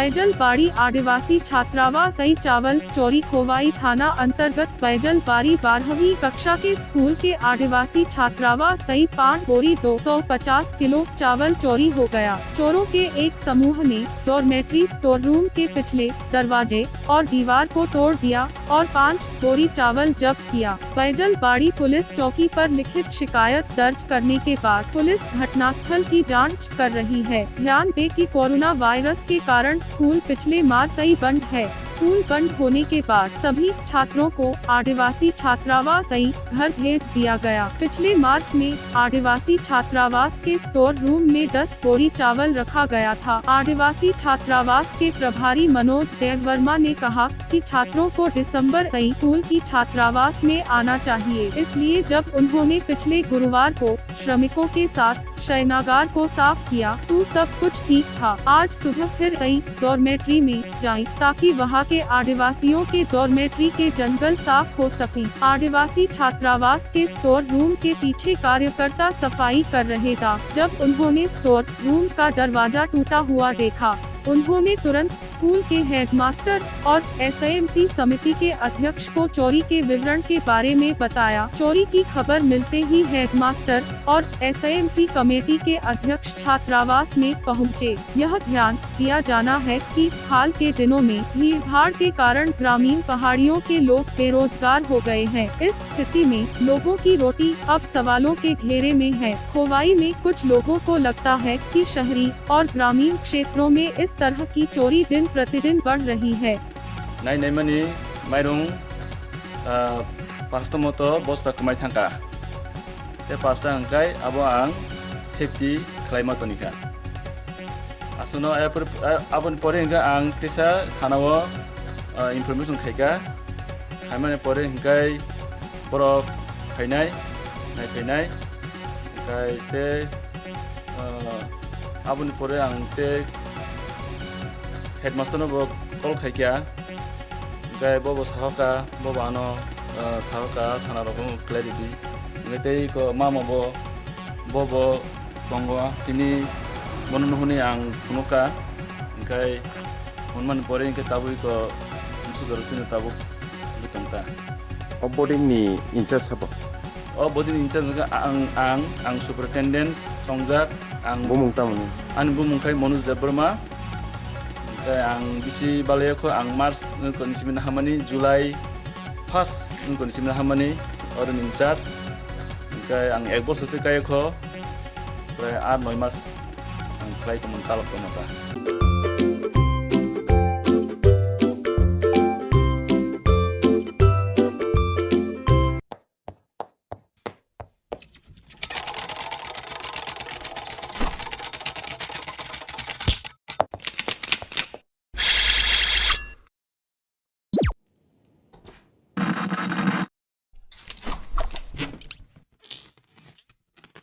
बैजलबाड़ी आदिवासी छात्रावास चावल चोरी खोवाई थाना अंतर्गत बैजलबाड़ी 12वीं कक्षा के स्कूल के आदिवासी छात्रावास 5 बोरी 250 किलो चावल चोरी हो गया। चोरों के एक समूह ने डॉर्मेट्री स्टोर रूम के पिछले दरवाजे और दीवार को तोड़ दिया और 5 बोरी चावल जब्त किया। बैजलबाड़ी पुलिस चौकी पर लिखित शिकायत दर्ज करने के बाद पुलिस घटनास्थल की जांच कर रही है। ध्यान दें कि कोरोना वायरस के कारण स्कूल पिछले मार्च से बंद है। स्कूल बंद होने के बाद सभी छात्रों को आदिवासी छात्रावास घर भेज दिया गया। पिछले मार्च में आदिवासी छात्रावास के स्टोर रूम में 10 बोरी चावल रखा गया था। आदिवासी छात्रावास के प्रभारी मनोज देववर्मा ने कहा कि छात्रों को दिसंबर से स्कूल की छात्रावास में आना चाहिए, इसलिए जब उन्होंने पिछले गुरुवार को श्रमिकों के साथ शयनागार को साफ किया तो सब कुछ ठीक था। आज सुबह फिर डॉर्मेट्री में जाएं ताकि वहां के आदिवासियों के डॉर्मेट्री के जंगल साफ हो सकें। आदिवासी छात्रावास के स्टोर रूम के पीछे कार्यकर्ता सफाई कर रहे था। जब उन्होंने स्टोर रूम का दरवाजा टूटा हुआ देखा, उन्होंने तुरंत स्कूल के हेडमास्टर और एसएमसी समिति के अध्यक्ष को चोरी के विवरण के बारे में बताया। चोरी की खबर मिलते ही हेडमास्टर और एसएमसी कमेटी के अध्यक्ष छात्रावास में पहुंचे। यह ध्यान दिया जाना है कि हाल के दिनों में भीड़-भाड़ के कारण ग्रामीण पहाड़ियों के लोग बेरोजगार हो गए हैं। इस स्थिति में लोगों की रोटी अब सवालों के घेरे में है। खोवाई में कुछ लोगों को लगता है कि शहरी और ग्रामीण क्षेत्रों में इस तरह की चोरी दिन प्रतिदिन बढ़ रही है। नाय मानी माइरं पास्ता मतो बस्ता कमाई थांका ते पास्ता अंकाय आबो आं सेफ्टी खालायमा तनिका आसनो आबन परे हिंगा आं तेसा थानाव इनफरमेशन खायगा खायमाने परे हिंगाय बरफ फायनाय नायफायनाय ओमफ्राय ते आबन परे आं ते हेडमास्टर नो कल खायका ओमफ्राय बबो साहका बबो आनो साहका थाना रकम क्लैरिटी ओमफ्राय को मामबो बबो दंगो तिनि बनन हुने आं फुनुका ओमफ्राय हनमान परे इनके ताबु को सुजरतिनो ताबु बितंता बोर्डिं नि इंचार्ज हबो बोर्डिं इंचार्ज आं सुपरिटेंडेंट संजाक आं बुमुंखाय मनोज देववर्मा आं बिसि बालायखौ आं मार्च निसिम हामानि जुलाइ 1 निसिम हामानि और इंचार्ज ओमफ्राय आं 1 बोसोरसो गायखौ ओमफ्राय 8-9 मास आं खालायखौ मोनचालक दंता।